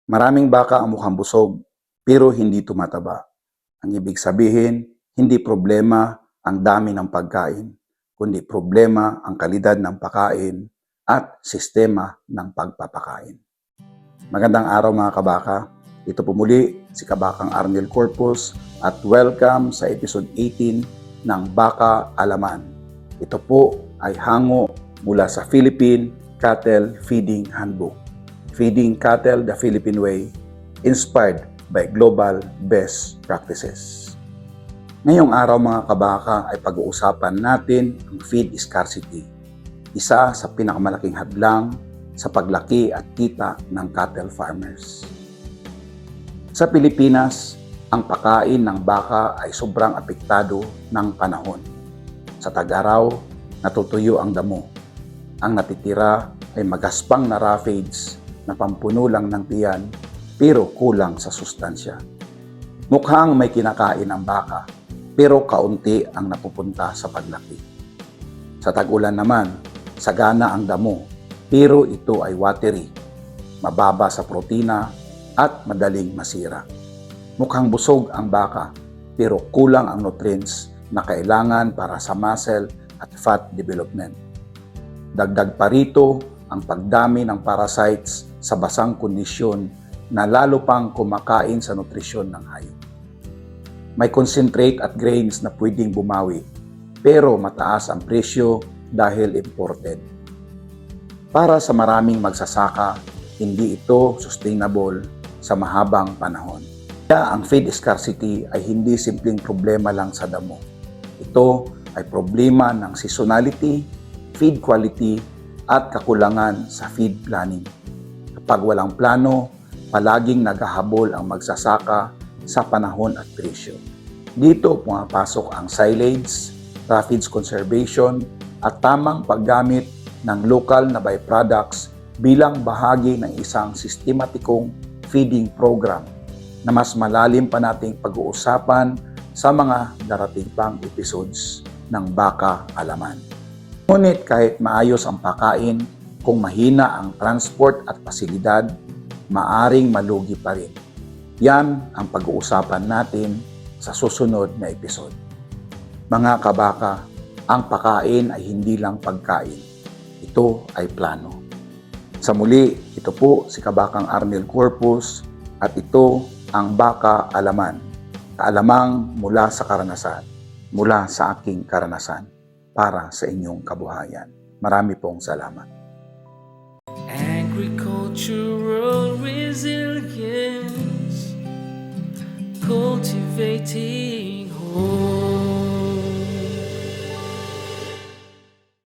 Maraming baka ang mukhang busog, pero hindi tumataba. Ang ibig sabihin, hindi problema ang dami ng pagkain, kundi problema ang kalidad ng pagkain at sistema ng pagpapakain. Magandang araw mga kabaka. Ito po muli si Kabakang Arnel Corpus at welcome sa episode 18 ng Baka Alaman. Ito po ay hango mula sa Philippine Cattle Feeding Handbook. Feeding Cattle the Philippine Way, inspired by global best practices. Ngayong araw mga kabaka ay pag-uusapan natin ang feed scarcity, isa sa pinakamalaking hadlang sa paglaki at kita ng cattle farmers. Sa Pilipinas, ang pagkain ng baka ay sobrang apektado ng panahon. Sa tag-araw, natutuyo ang damo. Ang natitira ay magaspang na roughage na pampuno lang ng tiyan pero kulang sa sustansya. Mukhang may kinakain ang baka pero kaunti ang napupunta sa paglaki. Sa tag-ulan naman, sagana ang damo pero ito ay watery, mababa sa protina at madaling masira. Mukhang busog ang baka pero kulang ang nutrients na kailangan para sa muscle at fat development. Dagdag pa rito ang pagdami ng parasites sa basang kondisyon na lalo pang kumakain sa nutrisyon ng hayop. May concentrate at grains na pwedeng bumawi, pero mataas ang presyo dahil imported. Para sa maraming magsasaka, hindi ito sustainable sa mahabang panahon. Kaya ang feed scarcity ay hindi simpleng problema lang sa damo. Ito ay problema ng seasonality, feed quality, at kakulangan sa feed planning. Kapag walang plano, palaging naghahabol ang magsasaka sa panahon at presyo. Dito pumapasok ang silage, roughage conservation, at tamang paggamit ng lokal na byproducts bilang bahagi ng isang sistematikong feeding program na mas malalim pa nating pag-uusapan sa mga darating pang episodes ng Baka Alaman. Ngunit kahit maayos ang pagkain, kung mahina ang transport at pasilidad, maaring malugi pa rin. Yan ang pag-uusapan natin sa susunod na episode. Mga kabaka, ang pagkain ay hindi lang pagkain. Ito ay plano. Sa muli, ito po si Kabakang Arnel Corpus at ito ang Baka Alaman. Kaalamang mula sa karanasan, mula sa aking karanasan, para sa inyong kabuhayan. Marami pong salamat. Agricultural resilience, cultivating